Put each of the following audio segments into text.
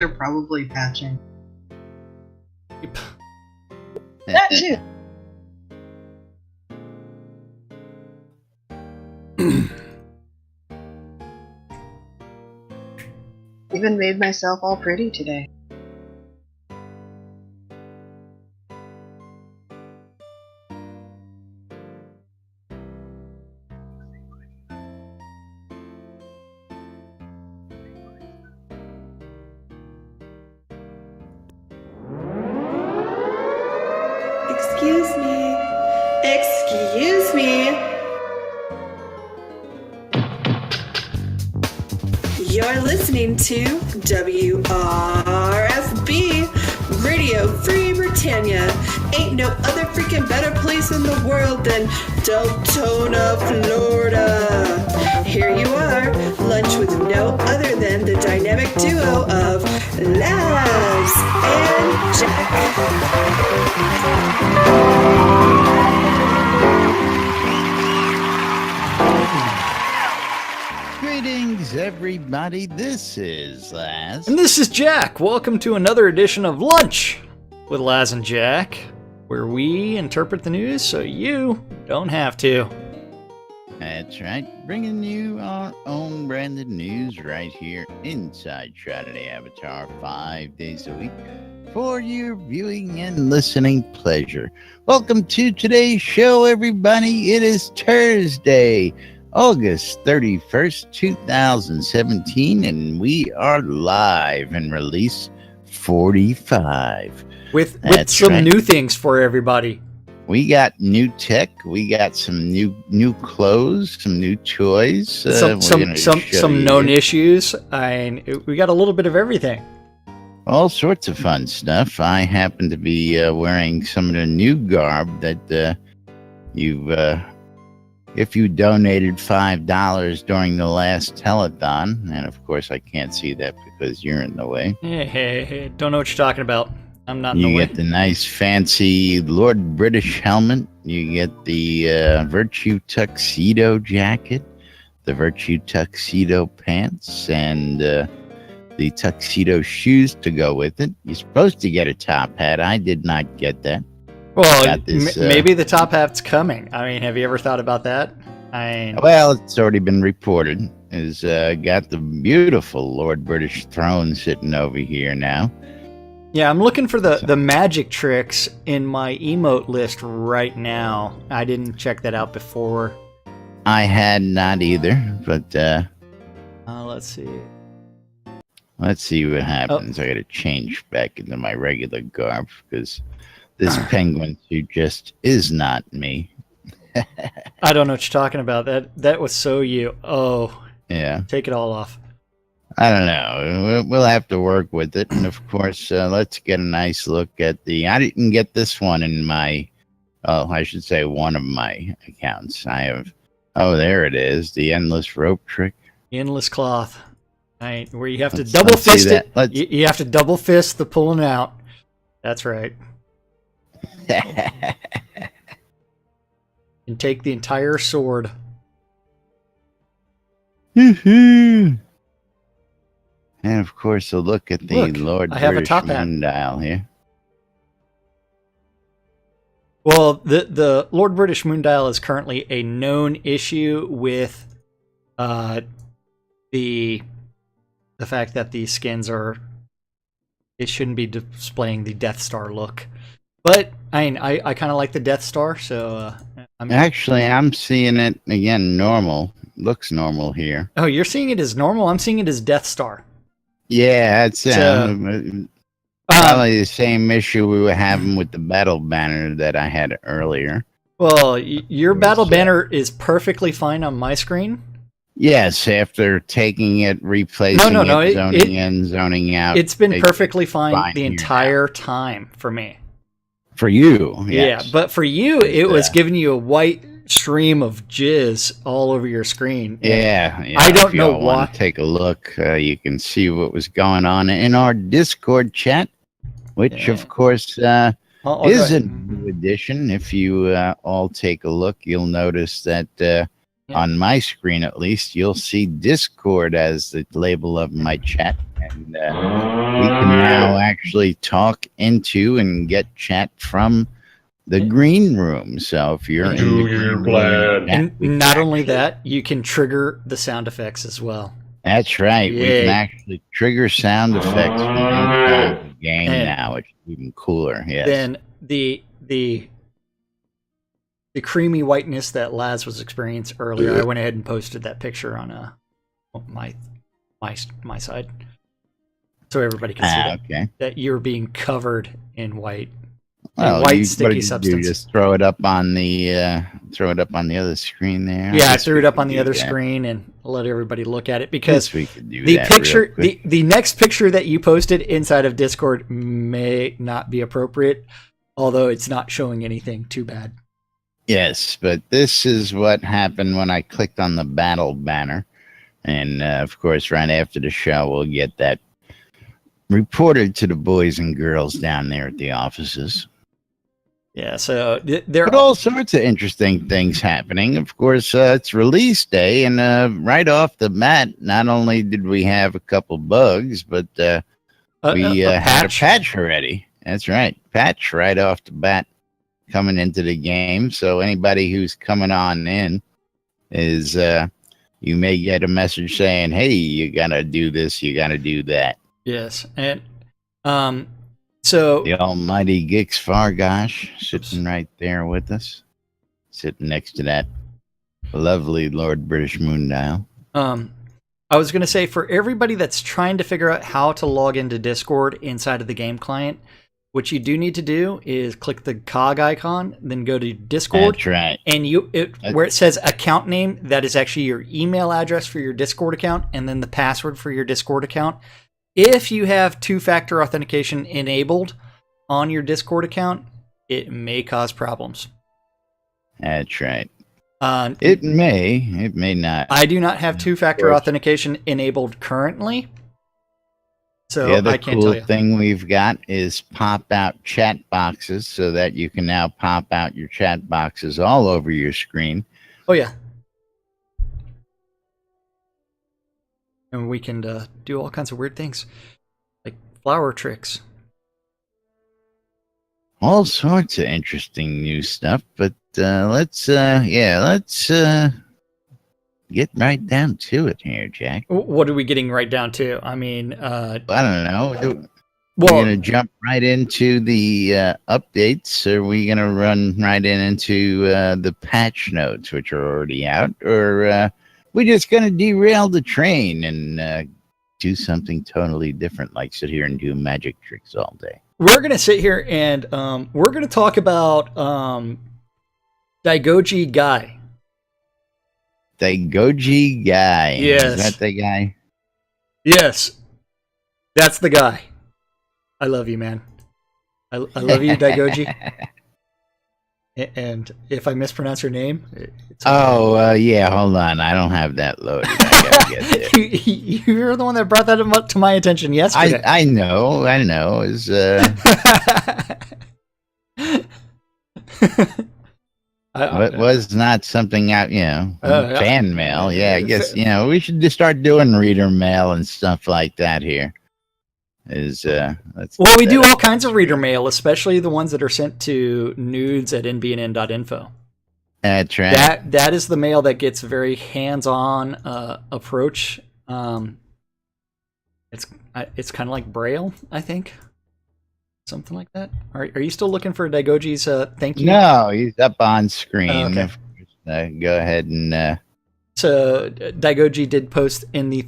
They're probably patching. Yep. That too. Even made myself all pretty today. Excuse me. Excuse me. You're listening to WRFB, Radio Free Britannia. Ain't no other freaking better place in the world than Deltona, Florida. Here you are, lunch with no other than the dynamic duo of Laz and Jack. Greetings, everybody. This is Laz. And this is Jack. Welcome to another edition of Lunch with Laz and Jack, where we interpret the news so you don't have to. That's right. Bringing you our own branded news right here inside Shroud the Avatar 5 days a week for your viewing and listening pleasure. Welcome to today's show, everybody. It is Thursday, August 31st, 2017, and we are live in release 45. With some new things for everybody. We got new tech, we got some new clothes, some new toys. Some known issues. We got a little bit of everything. All sorts of fun stuff. I happen to be wearing some of the new garb that you've... if you donated $5 during the last telethon, and of course I can't see that because you're in the way. Hey, don't know what you're talking about. I'm not in the You way. get the nice fancy Lord British helmet. You get the Virtue tuxedo jacket, the Virtue tuxedo pants, and the tuxedo shoes to go with it. You're supposed to get a top hat. I did not get that. Well, maybe the top hat's coming. I mean, have you ever thought about that? Well, it's already been reported. Is got the beautiful Lord British throne sitting over here now. Yeah, I'm looking for the magic tricks in my emote list right now. I didn't check that out before. I had not either, but let's see. Let's see what happens. I got to change back into my regular garb because this penguin suit just is not me. I don't know what you're talking about. That was so you. Oh, yeah. Take it all off. I don't know. We'll have to work with it. And of course, let's get a nice look at I didn't get this one in my, I should say one of my accounts. I have, there it is. The endless rope trick. Endless cloth. Where you have to double fist it. You have to double fist the pulling out. That's right. And take the entire sword. Woohoo! And of course, a look at the Lord British Moondial here. Well, the Lord British Moondial is currently a known issue with the fact that the skins it shouldn't be displaying the Death Star look. But I kind of like the Death Star, so I'm seeing it again normal. Looks normal here. Oh, you're seeing it as normal? I'm seeing it as Death Star. Yeah, it's probably the same issue we were having with the battle banner that I had earlier. Well, your battle banner is perfectly fine on my screen. Yes, after taking it, replacing it, zoning in, zoning out. It's been perfectly fine the entire time for me. For you, yes. Yeah, but for you, it was giving you a white stream of jizz all over your screen. Yeah. I don't know why. Take a look. You can see what was going on in our Discord chat, which of course is a new addition. If you all take a look, you'll notice that on my screen, at least, you'll see Discord as the label of my chat. And we can now actually talk into and get chat from the green room. So if you're in the green room, and not only that, you can trigger the sound effects as well. That's right. Yay. We can actually trigger sound effects from inside the game now, which is even cooler. Yes. Then the creamy whiteness that Laz was experiencing earlier, I went ahead and posted that picture on my side, so everybody can see that you're being covered in white. Well, white sticky substance. You just throw it up on the other screen there. Yeah, I threw it up on the other screen and let everybody look at it because we could do the that picture, the next picture that you posted inside of Discord may not be appropriate, although it's not showing anything too bad. Yes, but this is what happened when I clicked on the battle banner, and of course, right after the show, we'll get that reported to the boys and girls down there at the offices. Yeah, so there are all sorts of interesting things happening. Of course, it's release day, and right off the bat, not only did we have a couple bugs, but we had a patch already. That's right, patch right off the bat coming into the game. So anybody who's coming on in is you may get a message saying, "Hey, you gotta do this, you gotta do that." Yes, and so the almighty Gix Fargosh sitting right there with us, sitting next to that lovely Lord British Moondial. I was going to say, for everybody that's trying to figure out how to log into Discord inside of the game client, what you do need to do is click the cog icon, then go to Discord. That's right. And where it says account name, that is actually your email address for your Discord account, and then the password for your Discord account. If you have two-factor authentication enabled on your Discord account, it may cause problems. That's right. It may not. I do not have two-factor authentication enabled currently, so the other I can't tell you. Cool thing we've got is pop-out chat boxes, so that you can now pop out your chat boxes all over your screen. Oh yeah. And we can do all kinds of weird things, like flower tricks. All sorts of interesting new stuff, but let's get right down to it here, Jack. What are we getting right down to? I mean, I don't know. We're going to jump right into the updates, or are we going to run right into the patch notes, which are already out, or we're just going to derail the train and do something totally different, like sit here and do magic tricks all day? We're going to sit here and we're going to talk about Daigoji Guy. Daigoji Guy. Yes. Is that the guy? Yes. That's the guy. I love you, man. I love you, Daigoji. And if I mispronounce your name... yeah, hold on. I don't have that loaded. I gotta get there. You're the one that brought that up to my attention yesterday. I know. Is it was not something out, fan mail. Yeah, I guess, we should just start doing reader mail and stuff like that here. We do all kinds of reader mail, especially the ones that are sent to nudes@nbnn.info. That's right. That is the mail that gets a very hands-on approach. It's kind of like Braille, I think. Something like that. Are you still looking for Daigoji's thank you? No, he's up on screen. Oh, okay. Go ahead and... So Daigoji did post in the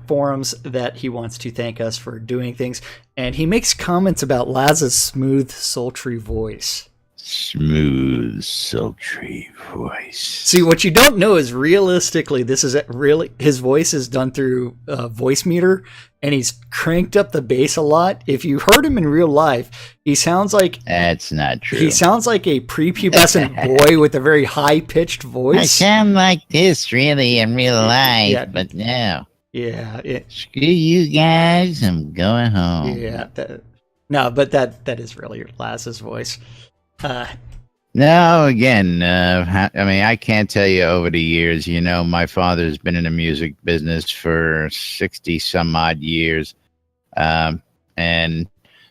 forums that he wants to thank us for doing things, and he makes comments about Laz's smooth, sultry voice. Smooth, sultry voice. See, what you don't know is realistically, this is really his voice is done through a voice meter, and he's cranked up the bass a lot. If you heard him in real life, he sounds like that's not true. He sounds like a prepubescent boy with a very high pitched voice. I sound like this really in real life, but no. Yeah. Screw you guys, I'm going home. Yeah. But that is really Laz's voice. No, again, I mean, I can't tell you over the years. My father's been in the music business for 60 some odd years. And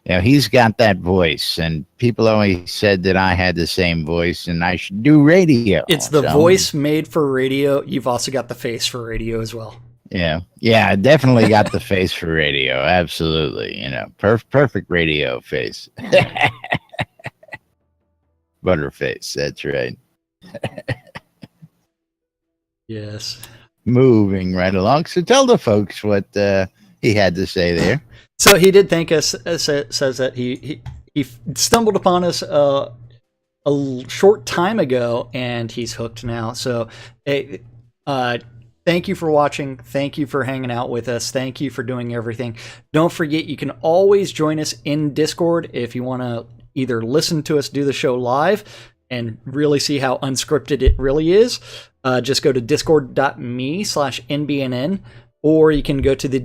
he's got that voice, and people always said that I had the same voice and I should do radio. It's the voice made for radio. You've also got the face for radio as well. Yeah, I definitely got the face for radio. Absolutely, perfect radio face. Butterface, that's right. Yes. Moving right along. So tell the folks what he had to say there. So he did thank us. Says that he stumbled upon us a short time ago, and he's hooked now. So, thank you for watching. Thank you for hanging out with us. Thank you for doing everything. Don't forget, you can always join us in Discord if you want to either listen to us do the show live and really see how unscripted it really is. Just go to discord.me/nbnn, or you can go to the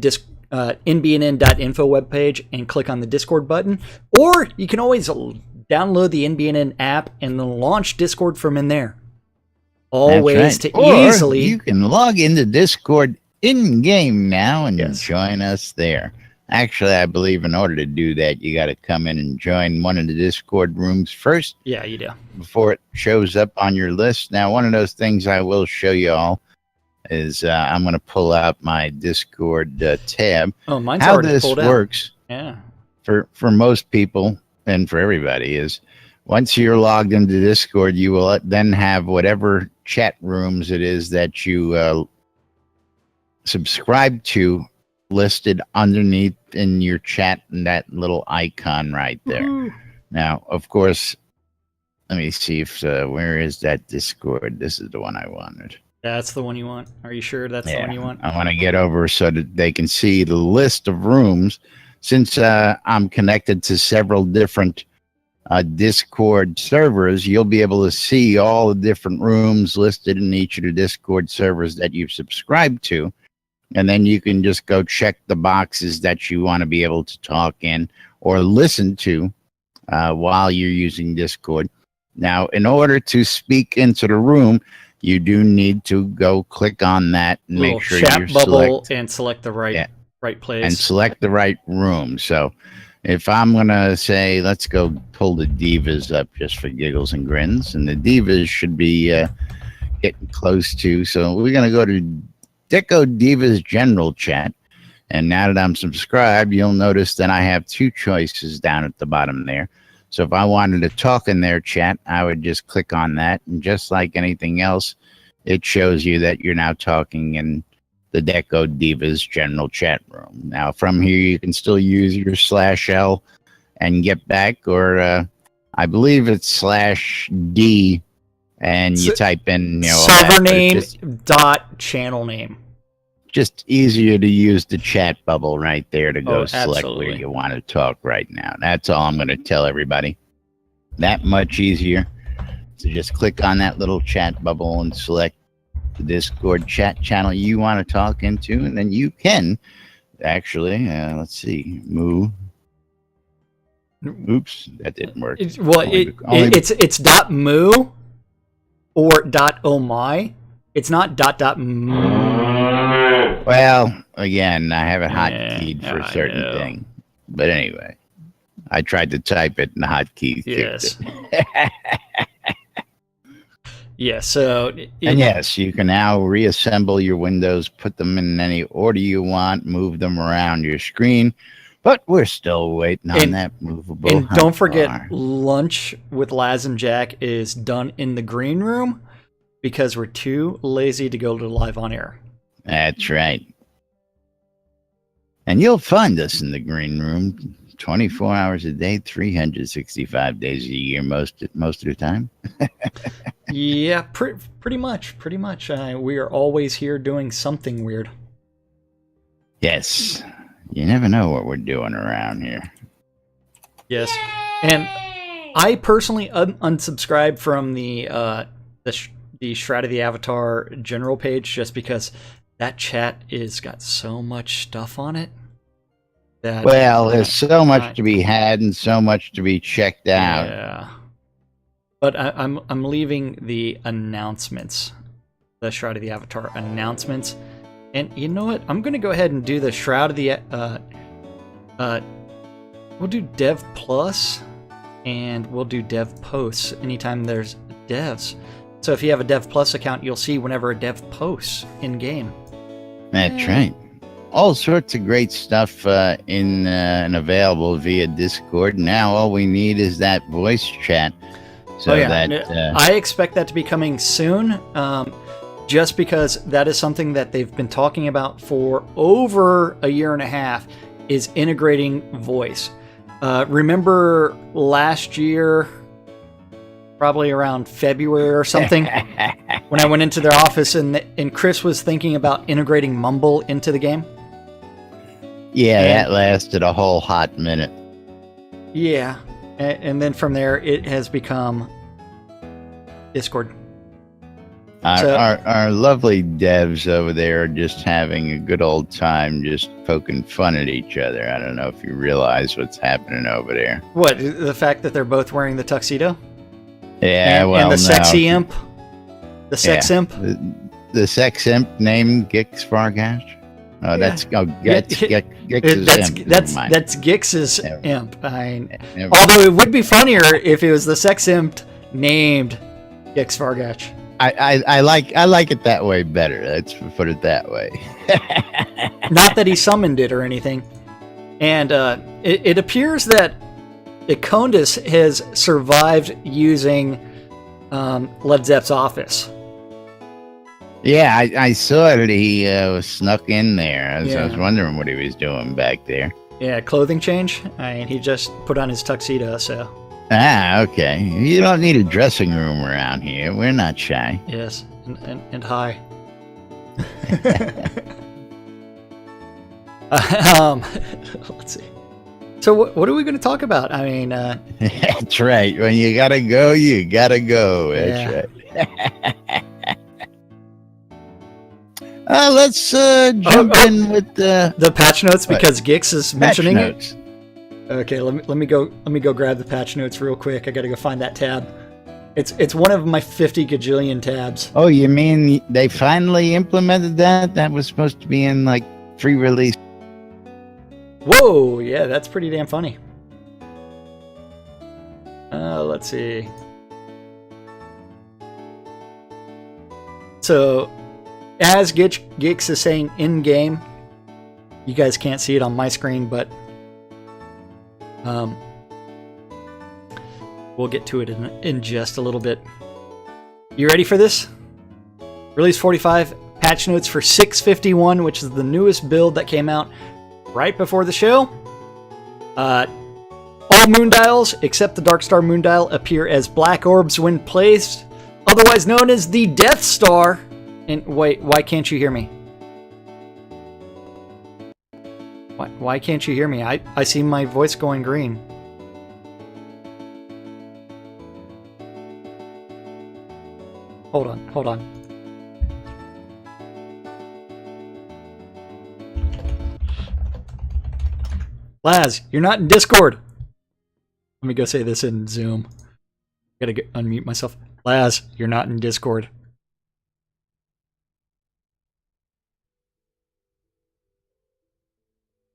nbnn.info webpage and click on the Discord button, or you can always download the NBNN app and then launch Discord from in there. All ways to easily. You can log into Discord in game now and join us there. Actually, I believe in order to do that, you got to come in and join one of the Discord rooms first. Yeah, you do. Before it shows up on your list. Now, one of those things I will show you all is I'm going to pull out my Discord tab. Oh, mine's how already this pulled out. works for most people and for everybody is once you're logged into Discord, you will then have whatever chat rooms it is that you subscribe to listed underneath in your chat and that little icon right there. Woo-hoo. Now, of course, let me see if where is that Discord? This is the one I wanted. That's the one you want. Are you sure that's the one you want? I want to get over so that they can see the list of rooms. Since I'm connected to several different Discord servers, you'll be able to see all the different rooms listed in each of the Discord servers that you've subscribed to. And then you can just go check the boxes that you want to be able to talk in or listen to while you're using Discord. Now, in order to speak into the room, you do need to go click on that and make sure chat you bubble and select the right place. And select the right room. So if I'm going to say, let's go pull the divas up just for giggles and grins. And the divas should be getting close to. So we're going to go to Deco Divas General Chat. And now that I'm subscribed, you'll notice that I have two choices down at the bottom there. So if I wanted to talk in their chat, I would just click on that. And just like anything else, it shows you that you're now talking in the Deco Divas General Chat Room. Now, from here, you can still use your /L and get back, or I believe it's /D, and you type in server name dot channel name. Just easier to use the chat bubble right there to go select absolutely. where you want to talk right now. That's all I'm going to tell everybody. That much easier. So just click on that little chat bubble and select the Discord chat channel you want to talk into, and then you can actually, let's see, move. Oops, that didn't work. It's .moo or .oh my. It's not .moo. Well, again, I have it hotkeyed for a certain thing. But anyway, I tried to type it and the hotkey kicked it. Yeah, so... yes, you can now reassemble your windows, put them in any order you want, move them around your screen. But we're still waiting on that movable. And don't forget, lunch with Laz and Jack is done in the green room because we're too lazy to go to live on air. That's right. And you'll find us in the green room 24 hours a day, 365 days a year, most of the time. Yeah, pretty much. We are always here doing something weird. Yes. You never know what we're doing around here. Yes. And I personally unsubscribed from the Shroud of the Avatar general page just because that chat is got so much stuff on it. Well, there's so much to be had and so much to be checked out. Yeah. But I'm leaving the announcements, the Shroud of the Avatar announcements, and you know what? I'm gonna go ahead and do the Shroud of the we'll do Dev Plus, and we'll do Dev Posts anytime there's devs. So if you have a Dev Plus account, you'll see whenever a dev posts in game. That's right. All sorts of great stuff in and available via Discord. Now all we need is that voice chat. So I expect that to be coming soon, just because that is something that they've been talking about for over a year and a half, is integrating voice. Remember last year, probably around February or something, when I went into their office and Chris was thinking about integrating Mumble into the game? Yeah, that lasted a whole hot minute. Yeah. And then from there, it has become Discord. Our lovely devs over there are just having a good old time, just poking fun at each other. I don't know if you realize what's happening over there. What, the fact that they're both wearing the tuxedo? Yeah, and the sexy imp? The sex imp? The sex imp named Gix Fargash? Oh, that's Gix's imp. That's Gix's imp. Although it would be funnier if it was the sex imp named Gix Fargash. I like it that way better. Let's put it that way. Not that he summoned it or anything. And it appears that Icondas has survived using Led Zepp's office. Yeah, I saw that he was snuck in there. I was wondering what he was doing back there. Yeah, clothing change. I mean, he just put on his tuxedo, so. Ah, okay. You don't need a dressing room around here. We're not shy. Yes, and hi. Let's see. So what are we going to talk about? I mean, that's right. When you gotta go, you gotta go. That's right. Let's jump in with the patch notes because Gix is mentioning notes. It. Okay, let me go grab the patch notes real quick. I got to go find that tab. It's one of my 50 gajillion tabs. Oh, you mean they finally implemented that? That was supposed to be in like pre-release. Whoa, yeah, that's pretty damn funny. Let's see. So, as Gix is saying in game, you guys can't see it on my screen, but we'll get to it in just a little bit. You ready for this? Release 45 patch notes for 651, which is the newest build that came out right before the show. All moon dials, except the Darkstar moon dial, appear as black orbs when placed, otherwise known as the Death Star. And wait, why can't you hear me? Why can't you hear me? I see my voice going green. Hold on. Laz, you're not in Discord. Let me go say this in Zoom. Gotta unmute myself. Laz, you're not in Discord.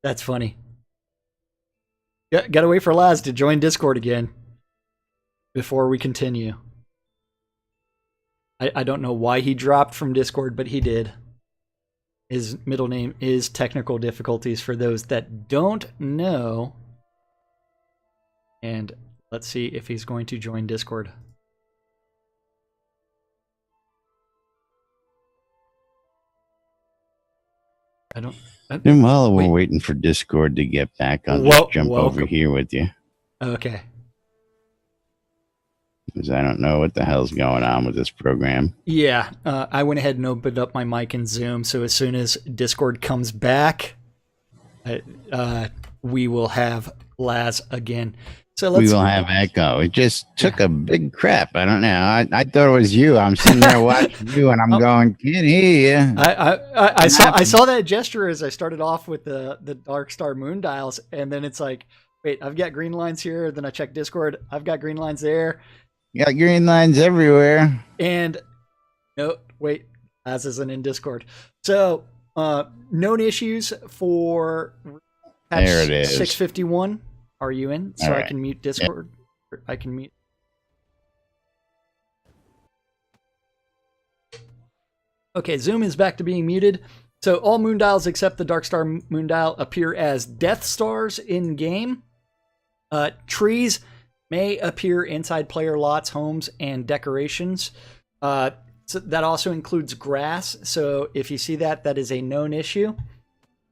That's funny. Gotta wait for Laz to join Discord again before we continue. I don't know why he dropped from Discord, but he did. His middle name is Technical Difficulties for those that don't know. And let's see if he's going to join Discord. And while we're waiting for Discord to get back, I'll just jump over here with you. Okay. Because I don't know what the hell's going on with this program. Yeah, I went ahead and opened up my mic in Zoom, so as soon as Discord comes back, we will have Laz again. So we will have echo. It just took a big crap. I don't know. I thought it was you. I'm sitting there watching you, and I'm going, can't hear you. I saw that gesture as I started off with the Darkstar moon dials, and then it's like, wait, I've got green lines here. Then I check Discord. I've got green lines there. You got green lines everywhere. And no, wait, Laz isn't in Discord. So, known issues for patch There it is. 651. Are you in? So All I right. can mute Discord. I can mute. Okay, Zoom is back to being muted. So all moondials except the Darkstar moondial appear as Death Stars in game. Trees may appear inside player lots, homes, and decorations. So that also includes grass. So if you see that, that is a known issue.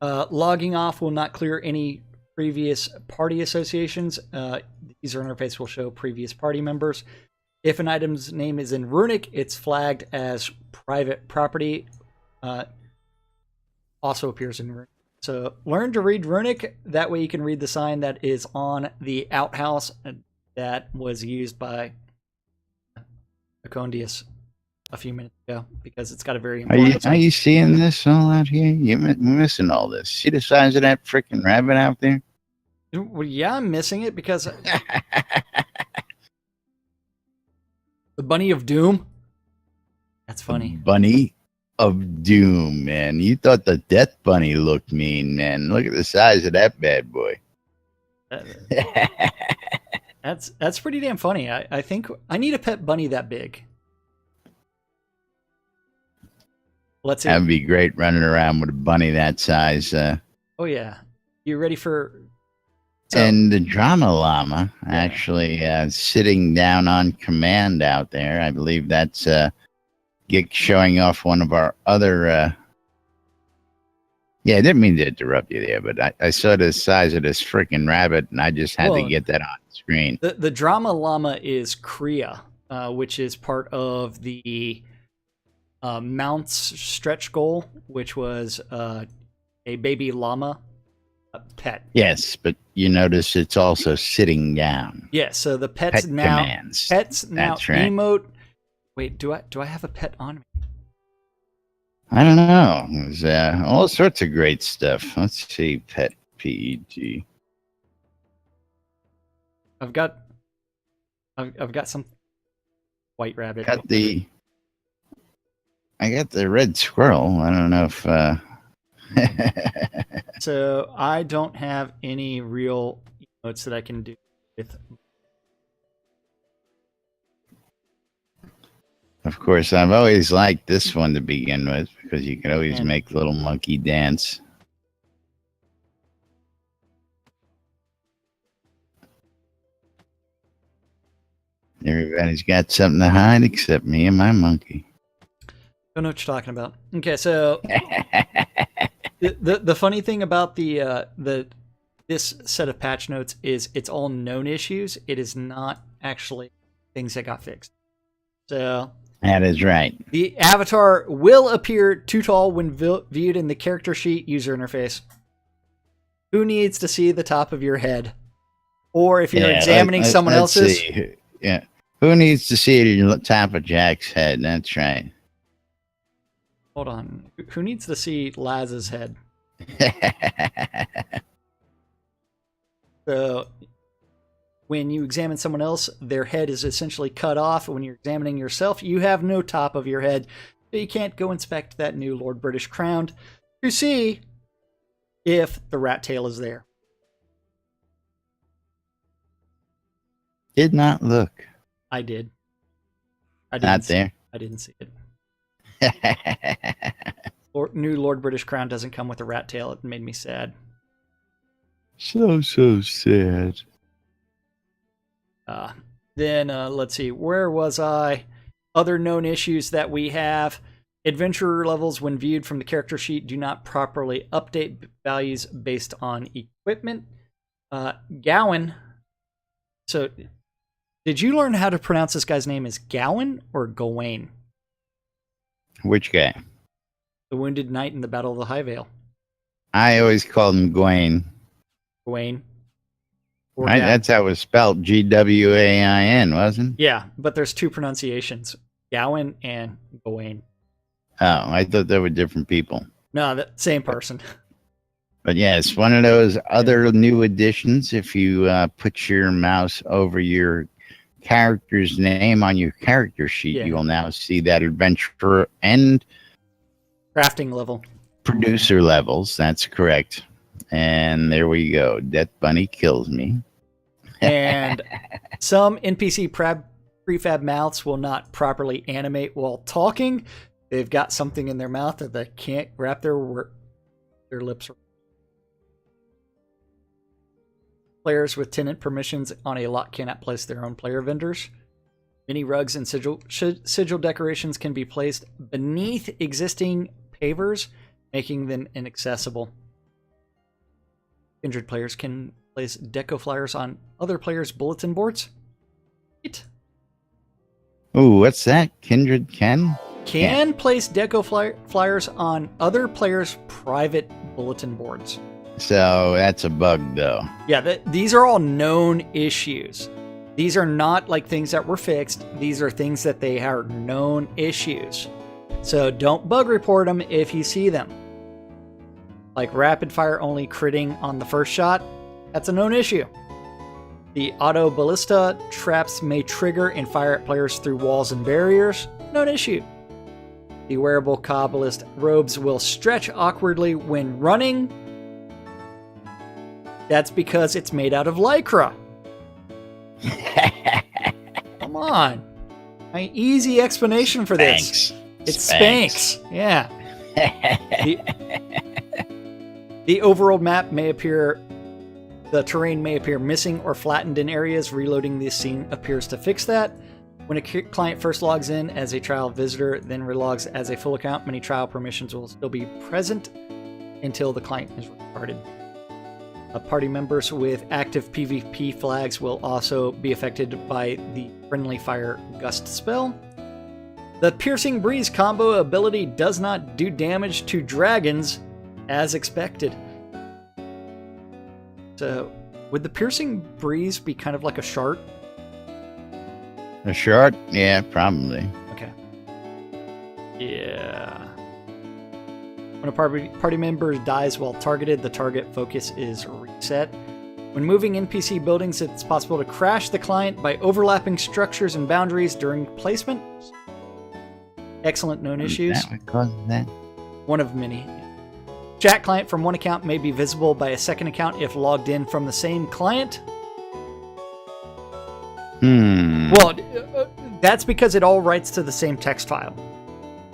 Logging off will not clear any previous party associations. The user interface will show previous party members. If an item's name is in Runic, it's flagged as private property. Also appears in Runic. So learn to read Runic. That way you can read the sign that is on the outhouse that was used by Acondius a few minutes ago, because it's got a very important Are you seeing this all out here? You're missing all this. See the size of that freaking rabbit out there? Well, yeah, I'm missing it because the Bunny of Doom. That's funny. Bunny of Doom, man. You thought the Death Bunny looked mean, man. Look at the size of that bad boy. That's pretty damn funny. I think I need a pet bunny that big. Let's see. That'd be great running around with a bunny that size. Oh yeah, you ready for? And the drama llama actually sitting down on command out there. I believe that's Gik showing off one of our other. Yeah, I didn't mean to interrupt you there, but I saw the size of this freaking rabbit, and I just had to get that on screen. The drama llama is Kriya, which is part of the Mounts stretch goal, which was a baby llama pet. Yes, but you notice it's also sitting down. Yeah, so the Pet pets now commands. pets now That's right. emote. Wait, do I have a pet on me? I don't know. There's all sorts of great stuff. Let's see, pet PEG. I've got some white rabbit. I got the red squirrel. I don't know if So I don't have any real emotes that I can do with. Of course, I've always liked this one to begin with, because you can always make little monkey dance. Everybody's got something to hide except me and my monkey. Don't know what you're talking about. Okay, so the funny thing about this set of patch notes is it's all known issues. It is not actually things that got fixed. So that is right. The avatar will appear too tall when viewed in the character sheet user interface. Who needs to see the top of your head? Or if you're examining someone else's... See. Yeah. Who needs to see the top of Jack's head? That's right. Hold on. Who needs to see Laz's head? So, when you examine someone else, their head is essentially cut off. When you're examining yourself, you have no top of your head. So you can't go inspect that new Lord British crown to see if the rat tail is there. Did not look. I did. Not there. I didn't see it. New Lord British crown doesn't come with a rat tail. It made me sad. So sad. Then let's see. Where was I? Other known issues that we have. Adventurer levels, when viewed from the character sheet, do not properly update values based on equipment. Gowan. So, did you learn how to pronounce this guy's name as Gowan or Gawain? Which guy? The Wounded Knight in the Battle of the High Vale. I always called him Gawain. Gawain. Right, that's how it was spelled. Gwain, wasn't? Yeah, but there's two pronunciations. Gowan and Gawain. Oh, I thought they were different people. No, the same person. But yeah, it's one of those other new additions. If you put your mouse over your character's name on your character sheet, Yeah. you will now see that adventurer and Crafting level. producer levels. That's correct. And there we go. Death Bunny kills me. And some NPC prefab mouths will not properly animate while talking. They've got something in their mouth that they can't wrap their lips around. Players with tenant permissions on a lot cannot place their own player vendors. Many rugs and sigil decorations can be placed beneath existing pavers, making them inaccessible. Kindred players can place deco flyers on other players' bulletin boards. Ooh, what's that? Kindred can Place deco flyers on other players' private bulletin boards. So that's a bug, though. Yeah, these are all known issues. These are not like things that were fixed. These are things that they are known issues. So don't bug report them if you see them. Like rapid fire only critting on the first shot. That's a known issue. The auto ballista traps may trigger and fire at players through walls and barriers. Known issue. The wearable Kabbalist robes will stretch awkwardly when running. That's because it's made out of Lycra. Come on. My easy explanation for this. It's Spanx. Yeah. The overworld map may appear... The terrain may appear missing or flattened in areas. Reloading this scene appears to fix that. When a client first logs in as a trial visitor, then relogs as a full account, many trial permissions will still be present until the client is restarted. Party members with active PvP flags will also be affected by the Friendly Fire Gust spell. The Piercing Breeze combo ability does not do damage to dragons as expected. So, would the Piercing Breeze be kind of like a shard? A shard? Yeah, probably. Okay. Yeah. When a party member dies while targeted, the target focus is reset. When moving NPC buildings, it's possible to crash the client by overlapping structures and boundaries during placement. Excellent known issues. That would cause that. One of many. Chat client from one account may be visible by a second account if logged in from the same client. Well, that's because it all writes to the same text file.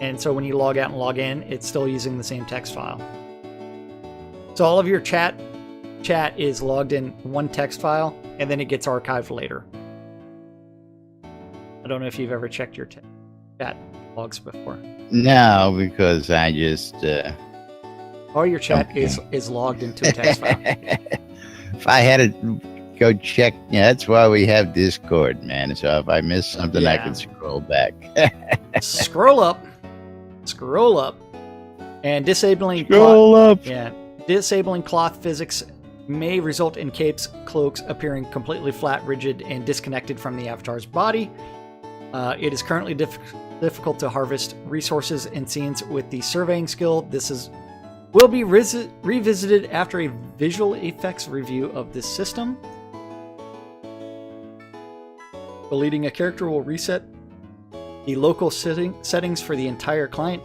And so when you log out and log in, it's still using the same text file. So all of your chat is logged in one text file, and then it gets archived later. I don't know if you've ever checked your chat logs before. No, because I just... All your chat is logged into a text file. If I had to go check, yeah, that's why we have Discord, man. So if I miss something, I can scroll back. Scroll up, and disabling cloth physics may result in capes, cloaks appearing completely flat, rigid, and disconnected from the avatar's body. It is currently difficult to harvest resources and scenes with the surveying skill. This will be revisited after a visual effects review of this system. Deleting a character will reset the local settings for the entire client.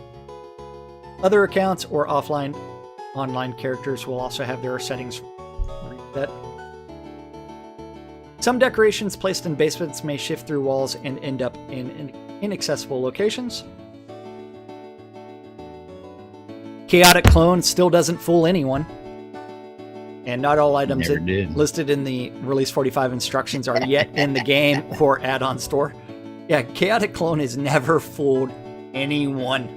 Other accounts or online characters will also have their settings reset. Some decorations placed in basements may shift through walls and end up in inaccessible locations. Chaotic Clone still doesn't fool anyone. And not all items listed in the Release 45 instructions are yet in the game or add-on store. Yeah, Chaotic Clone has never fooled anyone.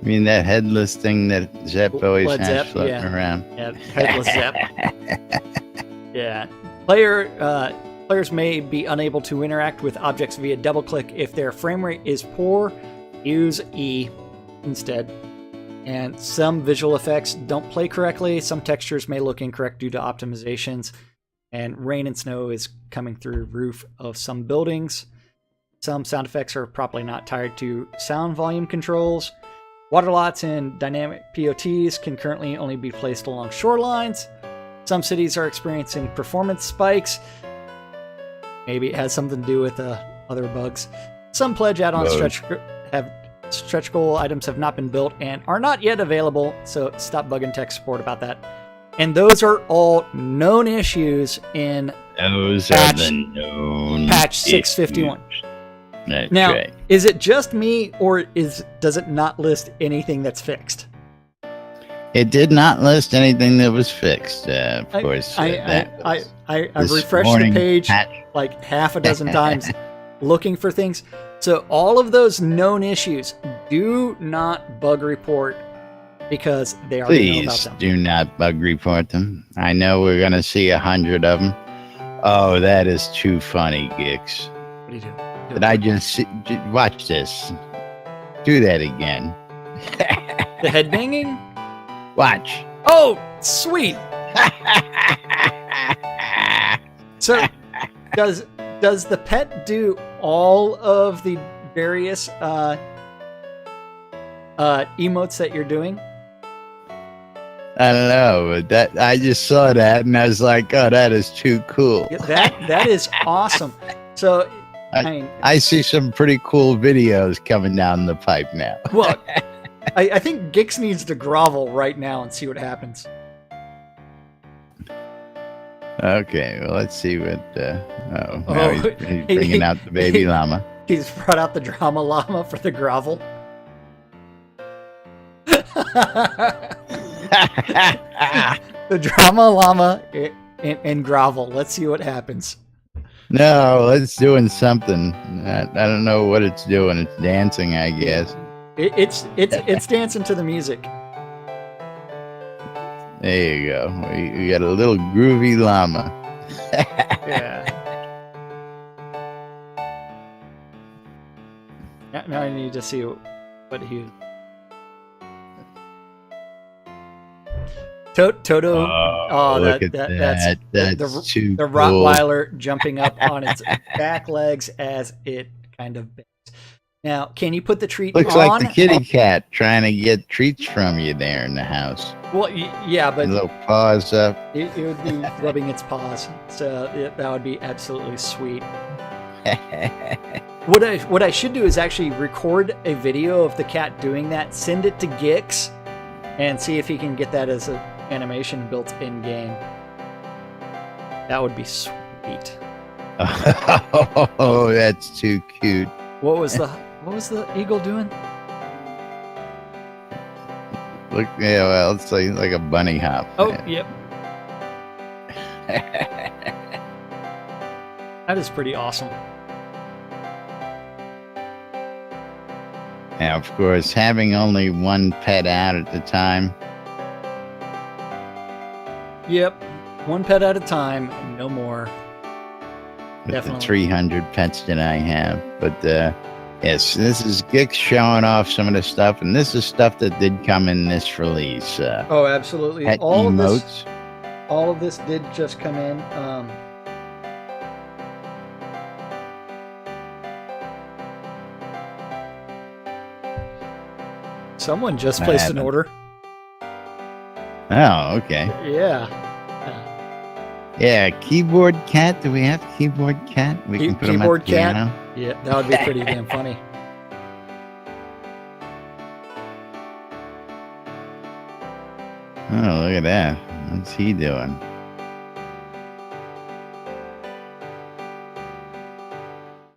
I mean, that headless thing that Zep always has floating around. Yeah, headless Zep. Yeah. Players may be unable to interact with objects via double-click. If their frame rate is poor, use E instead. And some visual effects don't play correctly. Some textures may look incorrect due to optimizations. And rain and snow is coming through roof of some buildings. Some sound effects are probably not tied to sound volume controls. Water lots and dynamic POTs can currently only be placed along shorelines. Some cities are experiencing performance spikes. maybe it has something to do with other bugs. Some pledge add-on stretch goal items have not been built and are not yet available, so stop bugging tech support about that. And those are all known issues in Those are the known patch 651. issues. That's Now, right. is it just me, or does it not list anything that's fixed? It did not list anything that was fixed. Of course, I've this refreshed the morning page patch. like half a dozen times looking for things. So all of those known issues, do not bug report because they already know about Please them. do not bug report them. I know we're going to see 100 of them. Oh, that is too funny, Gix. What do you do? Did I just watch this? Do that again. The head banging? Watch. Oh, sweet. So does the pet do all of the various emotes that you're doing? I don't know, but that I just saw that and I was like, oh, that is too cool. That is awesome. So I mean, I see some pretty cool videos coming down the pipe now. well, I think Gix needs to grovel right now and see what happens. Okay, well, let's see what. Now Oh, he's bringing out the baby llama. He's brought out the drama llama for the grovel. The drama llama and grovel. Let's see what happens. No, it's doing something. I don't know what it's doing. It's dancing, I guess. It's dancing to the music. There you go. We got a little groovy llama. Yeah. Now I need to see what he. Toto. Look at that. That's too the cool. Rottweiler jumping up on its back legs as it kind of bangs. Now, can you put the treat Looks on? like the kitty cat trying to get treats from you there in the house. Well, yeah, but Little paws up. it would be rubbing its paws, so that would be absolutely sweet. What I should do is actually record a video of the cat doing that, send it to Gix, and see if he can get that as an animation built in game. That would be sweet. Oh, that's too cute. What was the eagle doing? Look, yeah, well, it's like a bunny hop. Oh, Yeah. yep. That is pretty awesome. Now, of course, having only one pet out at the time. Yep. One pet at a time, no more. With Definitely. the 300 pets that I have. But yes, this is Gix showing off some of the stuff, and this is stuff that did come in this release. Oh, absolutely. Pet All emotes. of this did just come in. Someone just placed an happened? order. Oh, okay. Yeah. Yeah, keyboard cat. Do we have keyboard cat? We can put him at Keyboard the cat? piano. Yeah, that would be pretty damn funny. Oh, look at that. What's he doing?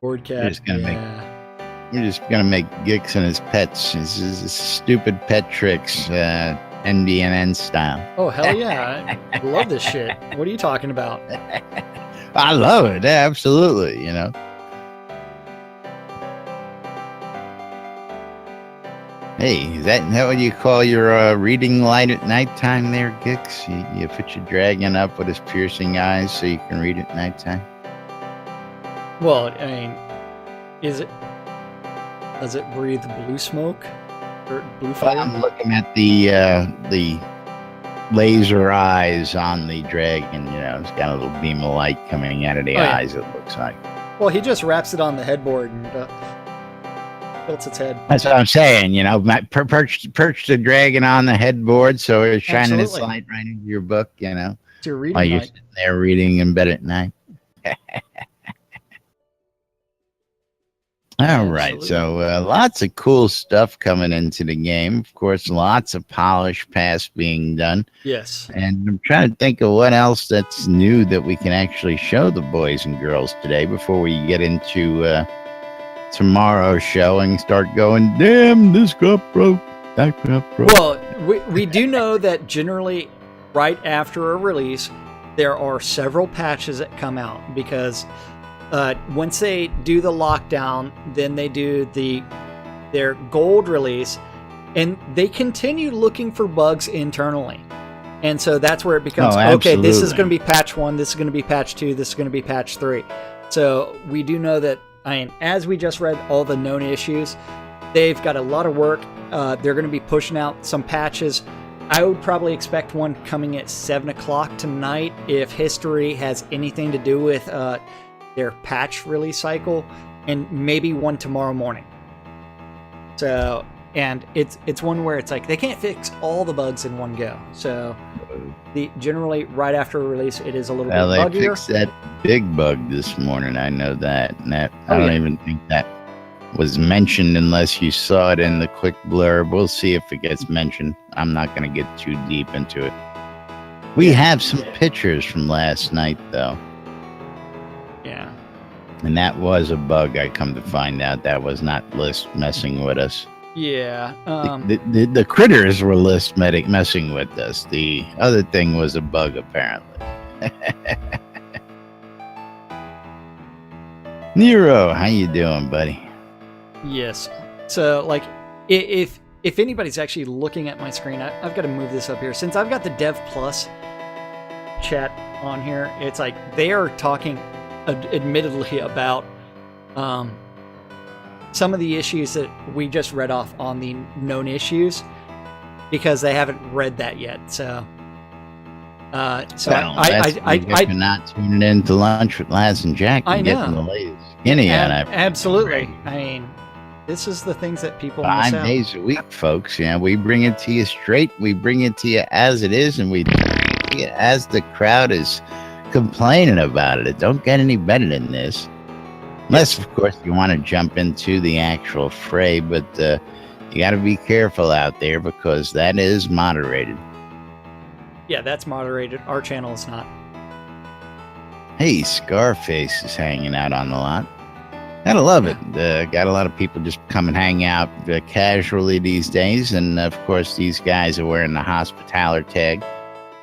Board cat. just gonna make- yeah. We're just gonna make Gix and his pets. This is stupid pet tricks, NDNN style. Oh, hell yeah. I love this shit. What are you talking about? I love it. Absolutely. You know. Hey, is that what you call your reading light at nighttime there, Gix? You put your dragon up with his piercing eyes so you can read at nighttime? Well, I mean, does it breathe blue smoke? Or blue fire? I'm looking at the laser eyes on the dragon. You know, it's got a little beam of light coming out of the Oh, yeah. eyes, it looks like. Well, he just wraps it on the headboard and tilts its head. That's what I'm saying, you know, perch the dragon on the headboard so it's shining its Absolutely. light right into your book, you know, It's your reading while you're light. sitting there reading in bed at night. All right, Absolutely. so lots of cool stuff coming into the game. Of course, lots of polish past being done. Yes. And I'm trying to think of what else that's new that we can actually show the boys and girls today before we get into tomorrow's show and start going, damn, this got broke, that got broke. Well, we do know that generally right after a release, there are several patches that come out because once they do the lockdown, then they do their gold release, and they continue looking for bugs internally. And so that's where it becomes, okay, this is going to be patch 1, this is going to be patch 2, this is going to be patch 3. So we do know that, as we just read all the known issues, they've got a lot of work. They're going to be pushing out some patches. I would probably expect one coming at 7 o'clock tonight if history has anything to do with their patch release cycle, and maybe one tomorrow morning. So, and it's one where it's like they can't fix all the bugs in one go. So, generally right after a release, it is a little bit buggier. They fixed that big bug this morning. I know that, and I don't even think that was mentioned unless you saw it in the quick blurb. We'll see if it gets mentioned. I'm not going to get too deep into it. We have some pictures from last night, though. Yeah. And that was a bug. I come to find out that was not List messing with us. Yeah. The critters were List messing with us. The other thing was a bug, apparently. Nero, how you doing, buddy? Yes. So, like, if anybody's actually looking at my screen, I've got to move this up here. Since I've got the Dev Plus chat on here, it's like they are talking admittedly about some of the issues that we just read off on the known issues because they haven't read that yet. So, I you're not tuning in to lunch with Laz and Jack and getting the latest skinny on it. Absolutely. I mean, this is the things that people miss 5 days a week, folks. Yeah, we bring it to you straight. We bring it to you as it is, and we bring it to you as the crowd is complaining about it. It don't get any better than this. Unless, of course, you want to jump into the actual fray, but you got to be careful out there because that is moderated. Yeah, that's moderated. Our channel is not. Hey, Scarface is hanging out on the lot. Gotta love it. Got a lot of people just come and hang out casually these days. And, of course, these guys are wearing the Hospitaller tag.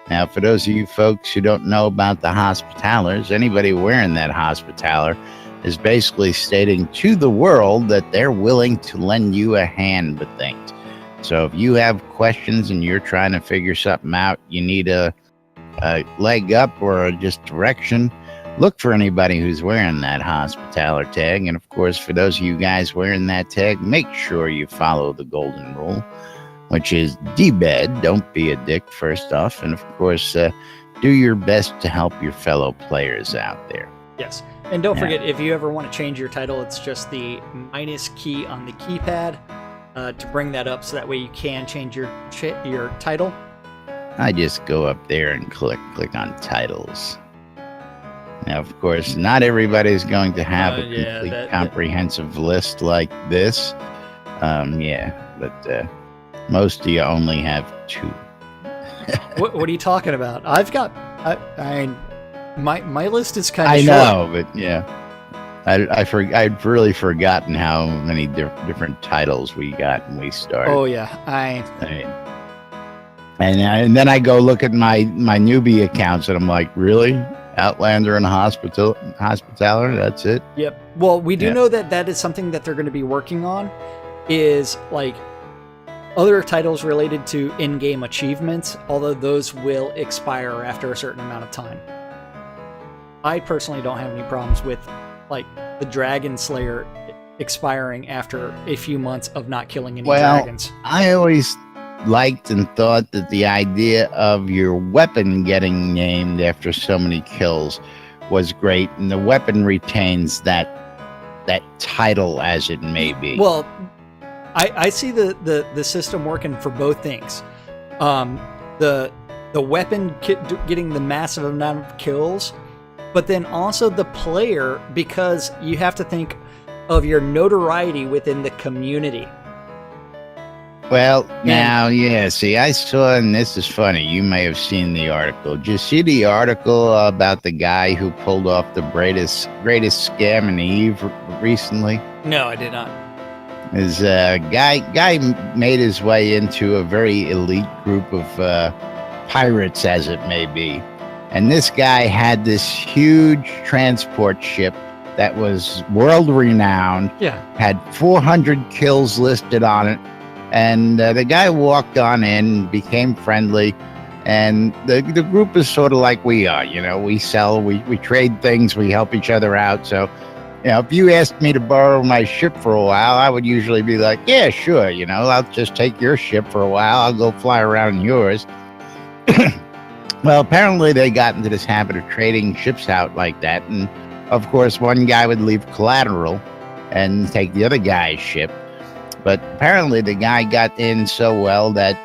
Now, for those of you folks who don't know about the Hospitallers, anybody wearing that Hospitaller is basically stating to the world that they're willing to lend you a hand with things. So if you have questions and you're trying to figure something out, you need a leg up or just direction, look for anybody who's wearing that Hospitaller tag. And of course, for those of you guys wearing that tag, make sure you follow the golden rule, which is D-bed, don't be a dick, first off. And of course, do your best to help your fellow players out there. Yes. And don't forget, if you ever want to change your title, it's just the minus key on the keypad to bring that up so that way you can change your title. I just go up there and click on titles. Now, of course, not everybody's going to have a complete comprehensive list like this. But most of you only have 2. What are you talking about? I've got, my list is kind of short. I know, but yeah. I'd really forgotten how many different titles we got when we started. Oh, yeah. And then I go look at my newbie accounts, and I'm like, really? Outlander and Hospitaller? That's it? Yep. Well, we do know that is something that they're going to be working on, is like other titles related to in-game achievements, although those will expire after a certain amount of time. I personally don't have any problems with like the Dragon Slayer expiring after a few months of not killing any dragons. I always liked and thought that the idea of your weapon getting named after so many kills was great, and the weapon retains that title as it may be. Well, I see the system working for both things. The weapon getting the massive amount of kills, but then also the player, because you have to think of your notoriety within the community. Well, now, yeah, see, I saw, and this is funny, you may have seen the article. Did you see the article about the guy who pulled off the greatest scam in Eve recently? No, I did not. His guy made his way into a very elite group of pirates, as it may be. And this guy had this huge transport ship that was world-renowned, had 400 kills listed on it. And the guy walked on in, became friendly, and the group is sort of like we are. You know, we sell, we trade things, we help each other out. So, you know, if you asked me to borrow my ship for a while, I would usually be like, yeah, sure. You know, I'll just take your ship for a while. I'll go fly around in yours. Well, apparently they got into this habit of trading ships out like that. And of course, one guy would leave collateral and take the other guy's ship. But apparently the guy got in so well that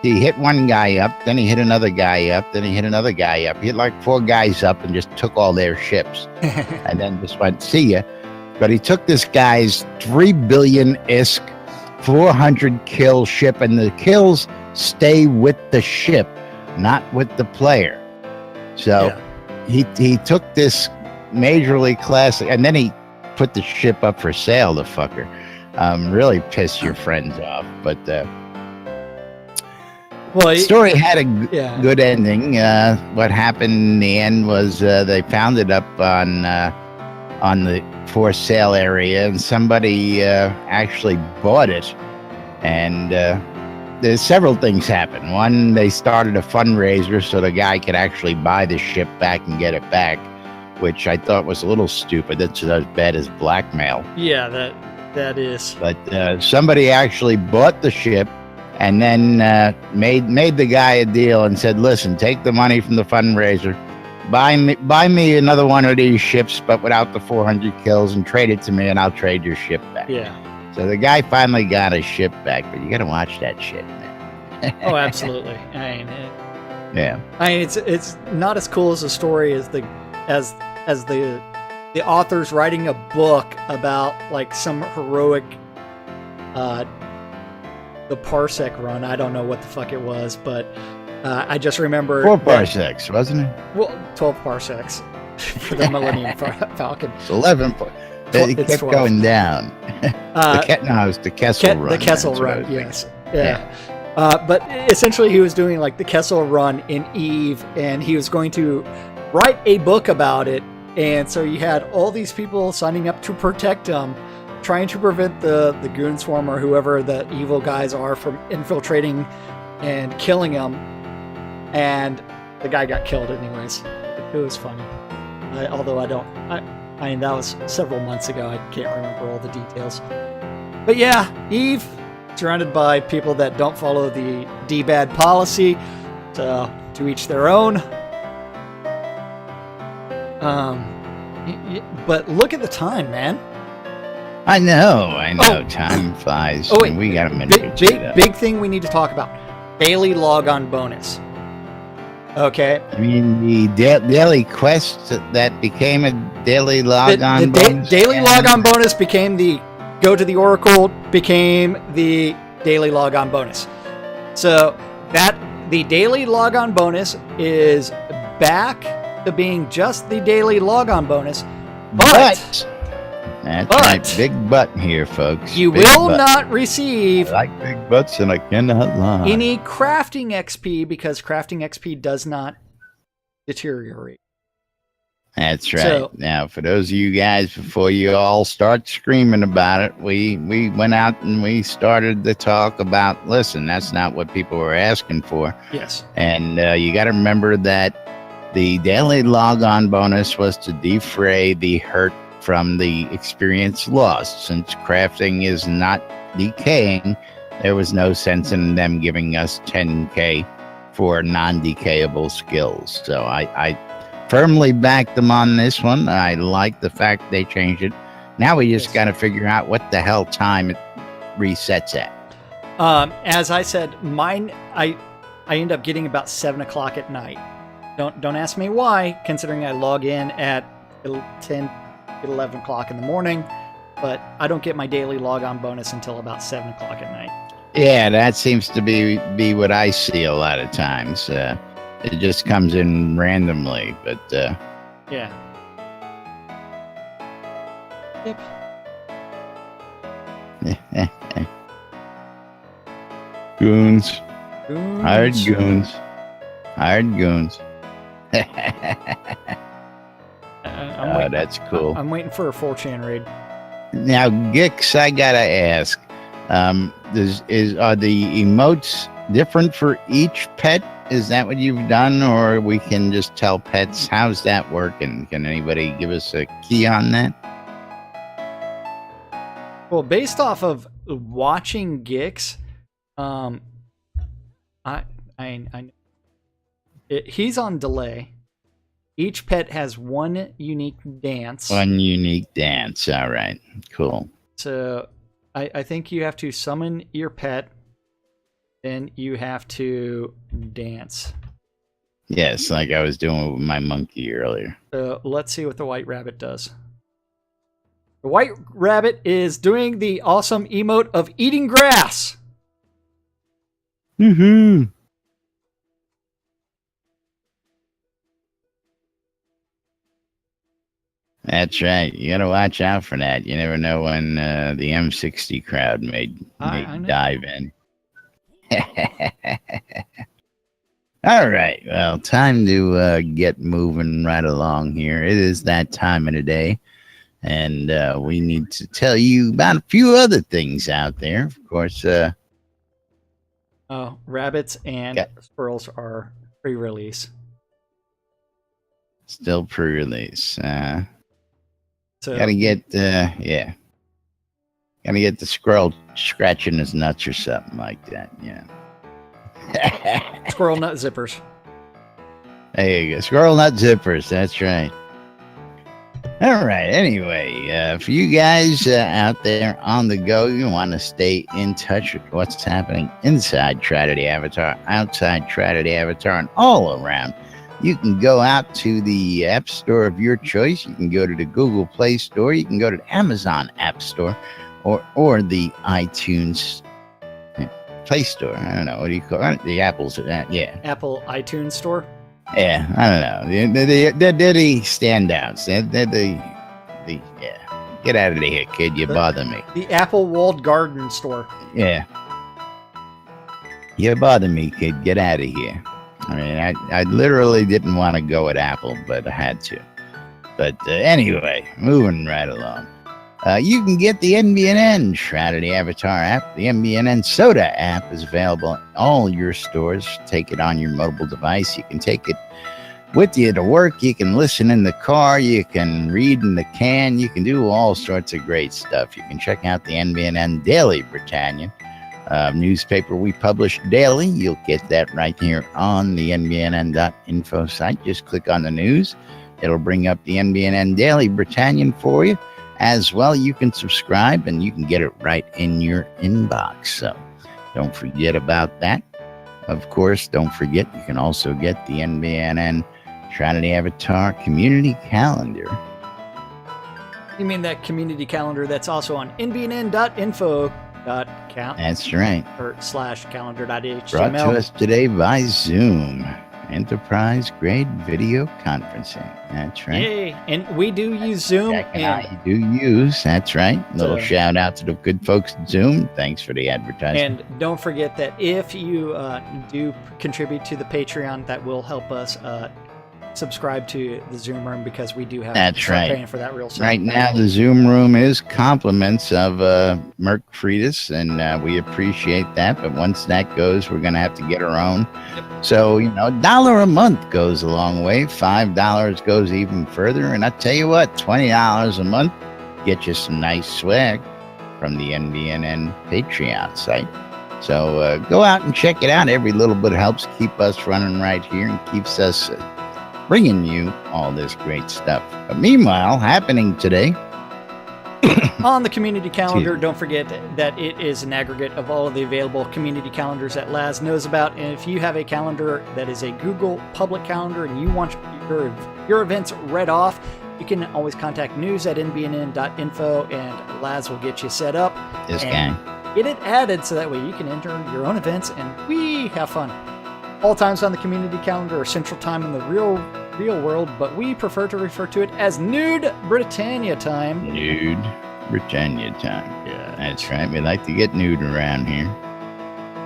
he hit one guy up, then he hit another guy up, then he hit another guy up. He hit like 4 guys up and just took all their ships and then just went, see ya. But he took this guy's 3 billion ISK, 400 kill ship, and the kills stay with the ship, not with the player. So he took this majorly classic, and then he put the ship up for sale, the fucker. Really piss your friends off, but the story had a good ending. What happened in the end was they found it up on the for sale area, and somebody actually bought it. And there's several things happened. One, they started a fundraiser so the guy could actually buy the ship back and get it back, which I thought was a little stupid. That's as bad as blackmail. Yeah, that is. But somebody actually bought the ship and then made the guy a deal and said, listen, take the money from the fundraiser, buy me another one of these ships, but without the 400 kills, and trade it to me, and I'll trade your ship back. Yeah. So the guy finally got his ship back, but you got to watch that shit, man. Oh, absolutely. Yeah. I mean, it's not as cool as a story as the author's writing a book about like some heroic the parsec run. I don't know what the fuck it was, but I just remember 4 parsecs, wasn't it? Well, 12 parsecs for the Millennium Falcon. It's 11. It kept 12. going down. It was the Kessel run. The Kessel run, yes. Yeah. But essentially he was doing like the Kessel run in Eve, and he was going to write a book about it. And so you had all these people signing up to protect him, trying to prevent the Goon Swarm or whoever the evil guys are from infiltrating and killing him. And the guy got killed anyways. It was funny. Although I mean, that was several months ago. I can't remember all the details. But yeah, Eve, surrounded by people that don't follow the D-bad policy, so to each their own. But look at the time, man. I know. Time flies. Oh, wait. We got a minute. Big thing we need to talk about. Daily log-on bonus. Okay. I mean, the daily quest that became a daily log-on bonus? Daily log-on bonus became the go to the Oracle, became the daily log-on bonus. So the daily log-on bonus is back to being just the daily log-on bonus, but that's right, big button here, folks. You will not receive I like big butts, and I cannot lie. Any crafting XP, because crafting XP does not deteriorate. That's right. So, now, for those of you guys, before you all start screaming about it, we went out and we started to talk about, listen, that's not what people were asking for. Yes. And you got to remember that the daily log-on bonus was to defray the hurt from the experience lost. Since crafting is not decaying, there was no sense in them giving us 10k for non-decayable skills. So I firmly backed them on this one. I like the fact they changed it. Now we just got to figure out what the hell time it resets at. As I said, mine, I end up getting about 7 o'clock at night. Don't ask me why, considering I log in at 10, 11 o'clock in the morning. but I don't get my daily log-on bonus until about 7 o'clock at night. Yeah, that seems to be what I see a lot of times. It just comes in randomly, but Yeah. Yep. goons, Goons. hired goons, hired goons. That's cool. I'm waiting for a 4chan raid. Now, Gix, I gotta ask, are the emotes different for each pet? Is that what you've done, or we can just tell pets? How's that working? Can anybody give us a key on that? Well, based off of watching Gix, he's on delay. Each pet has one unique dance. One unique dance. All right, cool. So I think you have to summon your pet, then you have to dance. Yes, like I was doing with my monkey earlier. So let's see what the white rabbit does. The white rabbit is doing the awesome emote of eating grass. Woohoo! That's right. You gotta watch out for that. You never know when the M60 crowd may dive in. All right. Well, time to get moving right along here. It is that time of the day, and we need to tell you about a few other things out there. Of course. Rabbits and squirrels are pre-release. Still pre-release. So gotta get gotta get the squirrel scratching his nuts or something like that. Yeah. Squirrel nut zippers. There you go. Squirrel nut zippers. That's right. All right. Anyway, for you guys out there on the go, you want to stay in touch with what's happening inside Shroud Avatar, outside Shroud Avatar, and all around. You can go out to the App Store of your choice. You can go to the Google Play Store. You can go to the Amazon App Store or the iTunes Play Store. I don't know. What do you call it? The Apple's that? Yeah. Apple iTunes Store? Yeah. I don't know. They're the standouts. They're the yeah. Get out of here, kid. You bother me. The Apple Walled Garden Store. Yeah. You bother me, kid. Get out of here. I mean, I literally didn't want to go with Apple, but I had to. But anyway, moving right along. You can get the NBNN Shroud Avatar app. The NBNN Soda app is available in all your stores. Take it on your mobile device. You can take it with you to work. You can listen in the car. You can read in the can. You can do all sorts of great stuff. You can check out the NBNN Daily Britannian newspaper we publish daily. You'll get that right here on the nbnn.info site. Just click on the news. It'll bring up the NBNN Daily Britannian for you. As well, you can subscribe and you can get it right in your inbox. So don't forget about that. Of course, don't forget you can also get the NBNN Shroud Avatar community calendar. You mean that community calendar that's also on nbnn.info.cal? That's right. Or /calendar.html. Brought to us today by Zoom. Enterprise grade video conferencing. That's right. Yay. And we do use Zoom. Jack and I do use. That's right. Little shout out to the good folks at Zoom. Thanks for the advertising. And don't forget that if you do contribute to the Patreon, that will help us subscribe to the Zoom room, because we do have to start paying for that real soon. Right now, the Zoom room is compliments of Merc Freitas, and we appreciate that. But once that goes, we're going to have to get our own. Yep. So, $1 a month goes a long way. $5 goes even further. And I tell you what, $20 a month get you some nice swag from the NBNN Patreon site. So go out and check it out. Every little bit helps keep us running right here and keeps us bringing you all this great stuff. But meanwhile, happening today on the community calendar, don't forget that it is an aggregate of all of the available community calendars that Laz knows about. And if you have a calendar that is a Google public calendar and you want your events read off, You can always contact news@nbnn.info, and Laz will get you set up. This and guy. Get it added so that way you can enter your own events and we have fun. All times on the community calendar are Central Time in the real world, but we prefer to refer to it as Nude Britannia time. Nude Britannia time. Yeah. That's right. We like to get nude around here.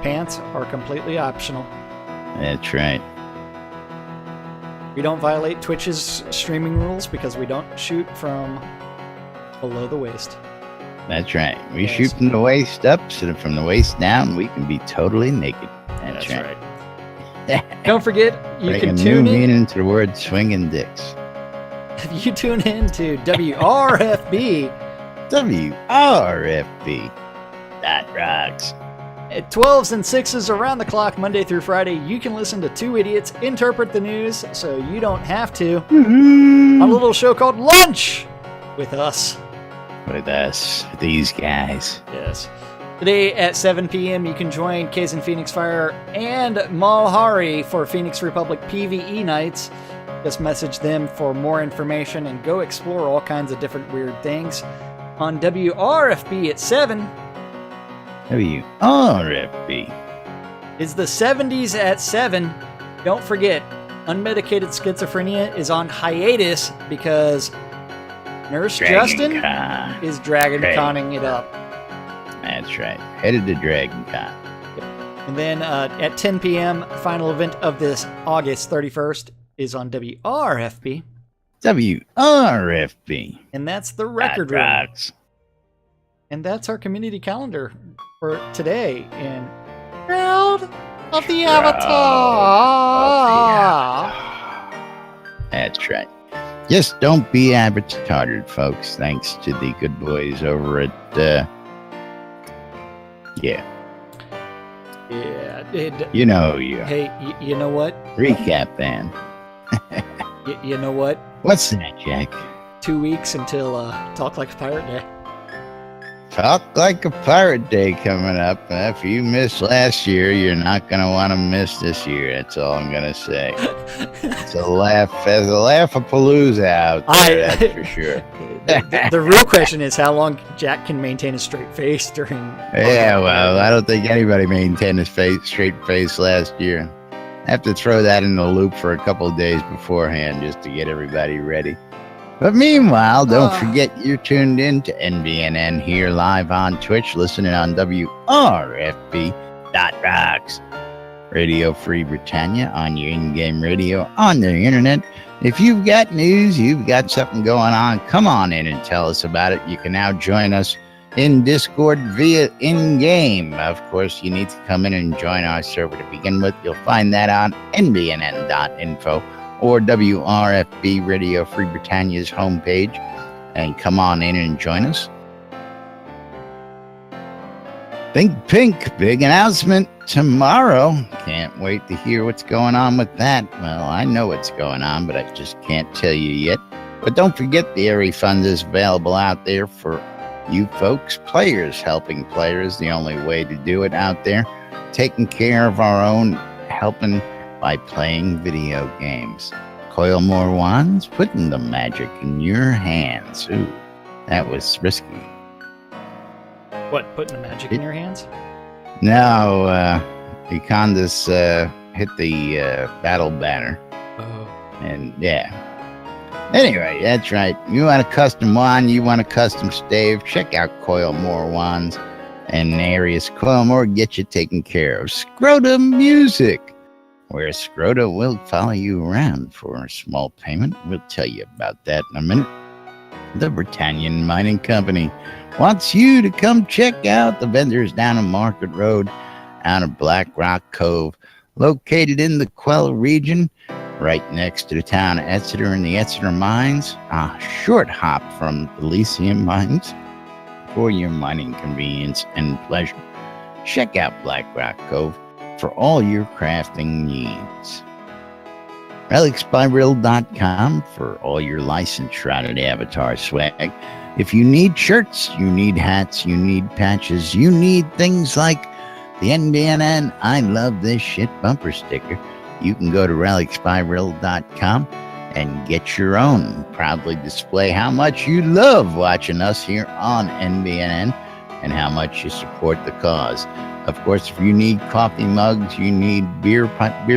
Pants are completely optional. That's right. We don't violate Twitch's streaming rules because we don't shoot from below the waist. That's right. We Yes. shoot from the waist up, so that from the waist down, we can be totally naked. That's right. Don't forget, you Bring can a new tune in. meaning to the word swinging dicks. If you tune in to WRFB WRFB. That rocks. at 12s and 6s around the clock, Monday through Friday, you can listen to two idiots interpret the news so you don't have to. On a little show called Lunch with us. With us, these guys. Yes. Today at 7 p.m., you can join Kazan Phoenix Fire and Malhari for Phoenix Republic PvE nights. Just message them for more information and go explore all kinds of different weird things. On WRFB at 7 WRFB. is the 70s at 7. Don't forget, Unmedicated Schizophrenia is on hiatus because Nurse Justin Con. is Dragon Right. Conning it up. That's right. Headed to Dragon Con. And then at 10 p.m., final event of this August 31st is on WRFB, WRFB. and that's the record That room. rocks. And that's our community calendar for today in Shroud of the Avatar. That's right. Just don't be retarded, folks. Thanks to the good boys over at, Yeah. you know you. Hey, you know what? Recap band. You know what? What's that, Jack? 2 weeks until Talk Like a Pirate Day. Talk Like a Pirate Day coming up. If you missed last year, you're not going to want to miss this year. That's all I'm going to say. It's a laugh-a-palooza out there, that's for sure. The real question is how long Jack can maintain a straight face during. Yeah, well, I don't think anybody maintained a straight face last year. I have to throw that in the loop for a couple of days beforehand just to get everybody ready. But meanwhile, don't forget you're tuned in to NBNN here live on Twitch, listening on WRFB.rocks. Radio Free Britannia on your in-game radio on the internet. If you've got news, you've got something going on, come on in and tell us about it. You can now join us in Discord via in-game. Of course, you need to come in and join our server to begin with. You'll find that on nbnn.info or WRFB Radio Free Britannia's homepage. And come on in and join us. Think Pink, big announcement tomorrow. Can't wait to hear what's going on with that. Well, I know what's going on, but I just can't tell you yet. But don't forget the Airy Fund is available out there for you folks, players, helping players. The only way to do it out there. Taking care of our own, helping by playing video games. Coil more wands, putting the magic in your hands. Ooh, that was risky. What, putting the magic in your hands? No, Econdas hit the battle banner. Oh. And yeah. Anyway, that's right. You want a custom wand, you want a custom stave, check out Coil More Wands and Narius. Coil More get you taken care of. Scroda Music, where Scroda will follow you around for a small payment. We'll tell you about that in a minute. The Britannian Mining Company wants you to come check out the vendors down on Market Road out of Black Rock Cove, located in the Quell region, right next to the town of Exeter and the Exeter Mines, a short hop from Elysium Mines. For your mining convenience and pleasure, check out Black Rock Cove for all your crafting needs. RelicsByRill.com for all your licensed Shrouded Avatar swag. If you need shirts, you need hats, you need patches, you need things like the NBNN I Love This Shit bumper sticker, you can go to RelicsByRill.com and get your own. Proudly display how much you love watching us here on NBNN and how much you support the cause. Of course, if you need coffee mugs, you need beer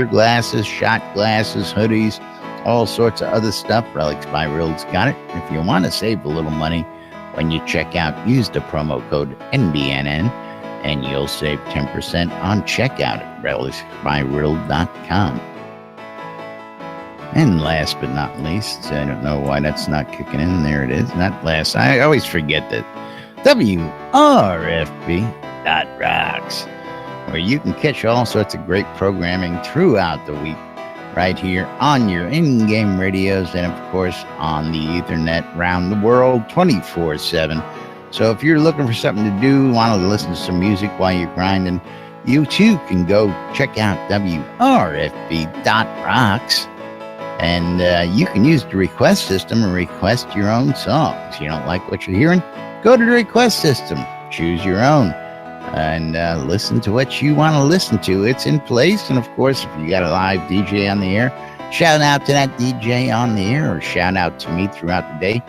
glasses, shot glasses, hoodies, all sorts of other stuff, Relics by Real's got it. If you want to save a little money when you check out, use the promo code NBNN and you'll save 10% on checkout at relicsbyreal.com. And last but not least, I don't know why that's not kicking in. There it is. Not last. I always forget that. WRFB.rocks, where you can catch all sorts of great programming throughout the week right here on your in-game radios and, of course, on the Ethernet around the world 24/7. So if you're looking for something to do, want to listen to some music while you're grinding, you too can go check out WRFB.rocks. And you can use the request system and request your own songs. You don't like what you're hearing? Go to the request system, choose your own, and listen to what you want to listen to. It's in place. And of course, if you got a live DJ on the air, shout out to that DJ on the air or shout out to me throughout the day.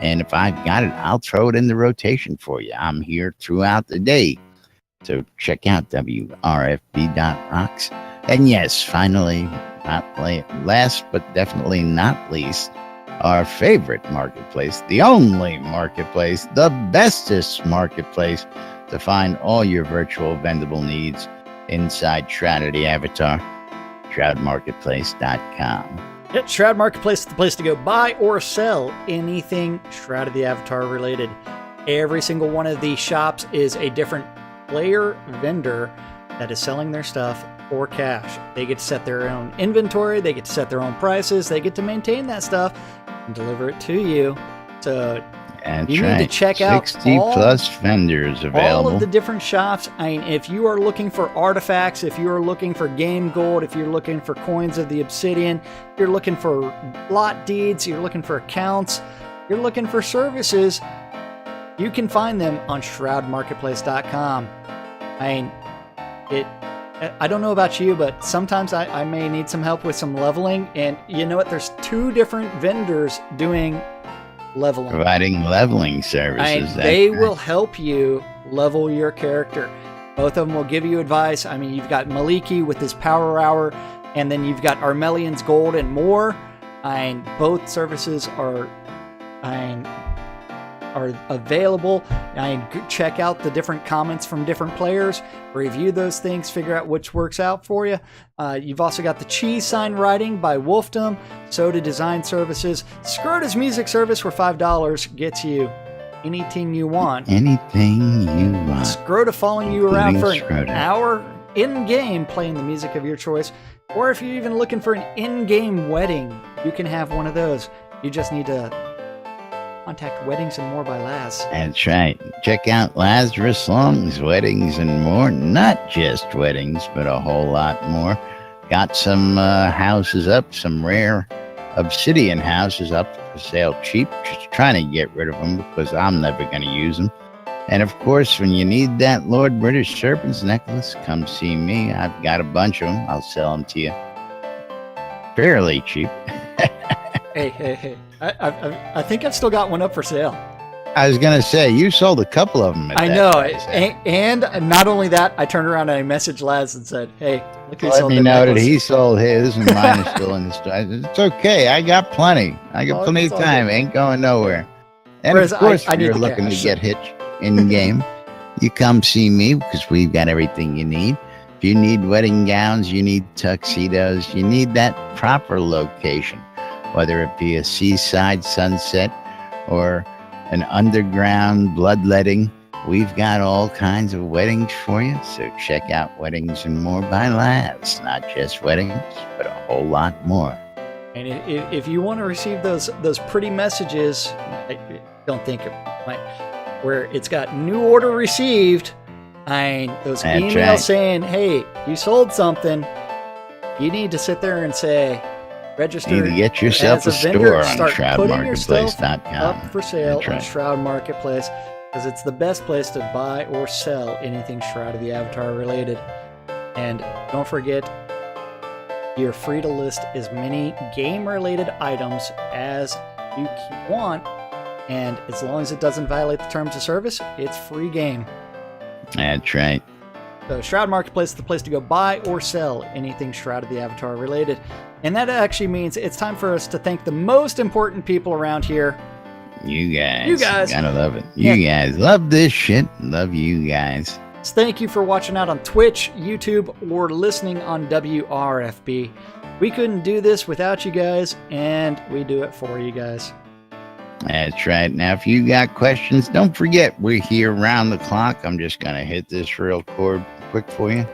And if I've got it, I'll throw it in the rotation for you. I'm here throughout the day. So check out WRFB.rocks. And yes, finally, last but definitely not least, our favorite marketplace, the only marketplace, the bestest marketplace to find all your virtual vendable needs inside Shroud of the Avatar, shroudmarketplace.com. Yeah, Shroud Marketplace is the place to go buy or sell anything Shroud of the Avatar related. Every single one of these shops is a different player vendor that is selling their stuff for cash. They get to set their own inventory, they get to set their own prices, they get to maintain that stuff and deliver it to you. So you need to check out 60 plus vendors available. All of the different shops. I mean, if you are looking for artifacts, if you are looking for game gold, if you're looking for coins of the obsidian, if you're looking for lot deeds, you're looking for accounts, you're looking for services, you can find them on shroudmarketplace.com. I don't know about you, but sometimes I may need some help with some leveling. And you know what? There's 2 different vendors doing leveling. Providing leveling services. They will help you level your character. Both of them will give you advice. I mean, you've got Maliki with his power hour, and then you've got Armelian's gold and more. Both services are available. Check out the different comments from different players, review those things, figure out which works out for you. You've also got the cheese sign writing by Wolfdom, Soda Design Services, Scrota's Music Service, where $5 gets you anything you want. Anything you want. Scrota following you around for an hour in-game playing the music of your choice. Or if you're even looking for an in-game wedding, you can have one of those. You just need to contact Weddings and More by Laz. That's right. Check out Lazarus Songs, Weddings and More. Not just weddings, but a whole lot more. Got some houses up, some rare obsidian houses up for sale cheap. Just trying to get rid of them because I'm never going to use them. And of course, when you need that Lord British Serpent's necklace, come see me. I've got a bunch of them. I'll sell them to you fairly cheap. Hey. I think I've still got one up for sale. I was going to say, you sold a couple of them. I know. And not only that, I turned around and I messaged Laz and said, hey, look who sold Let me know necklace. that he sold his and mine is still in the store. It's okay. I got plenty. I got plenty of time. Ain't going nowhere. And Whereas of course, I if you're need looking cash. to get hitched in game, you come see me because we've got everything you need. If you need wedding gowns, you need tuxedos, you need that proper location, whether it be a seaside sunset or an underground bloodletting. We've got all kinds of weddings for you. So check out Weddings and More by Laz. Not just weddings, but a whole lot more. And if you want to receive those pretty messages, I don't think it might, where it's got new order received, those That's emails right. saying, hey, you sold something, you need to sit there and say, register. You need to get yourself as a vendor, store on start putting your stuff shroudmarketplace.com. up for sale That's on right. Shroud Marketplace, because it's the best place to buy or sell anything Shroud of the Avatar related. And don't forget, You're free to list as many game-related items as you want, and as long as it doesn't violate the terms of service, it's free game. That's right. So Shroud Marketplace is the place to go buy or sell anything Shroud of the Avatar related. And that actually means it's time for us to thank the most important people around here. You guys. You guys. Gotta love it. You guys love this shit. Love you guys. So thank you for watching out on Twitch, YouTube, or listening on WRFB. We couldn't do this without you guys, and we do it for you guys. That's right. Now, if you got questions, don't forget, we're here around the clock. I'm just going to hit this real quick for you.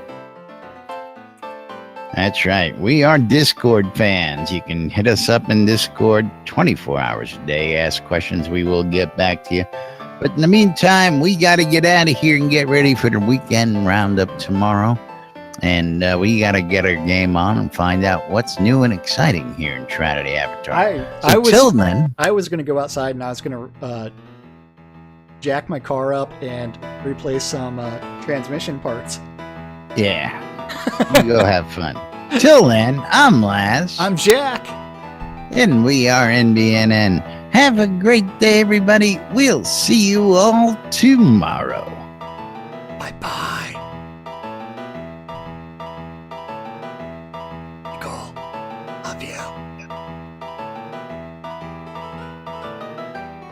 That's right. We are Discord fans. You can hit us up in Discord 24 hours a day. Ask questions. We will get back to you. But in the meantime, we got to get out of here and get ready for the weekend roundup tomorrow. And we got to get our game on and find out what's new and exciting here in Shroud of the Avatar. Till then, I was going to go outside and I was going to jack my car up and replace some transmission parts. Yeah. You go have fun. Till then, I'm Laz. I'm Jack. And we are NBNN. Have a great day, everybody. We'll see you all tomorrow. Bye-bye. Nicole, love you.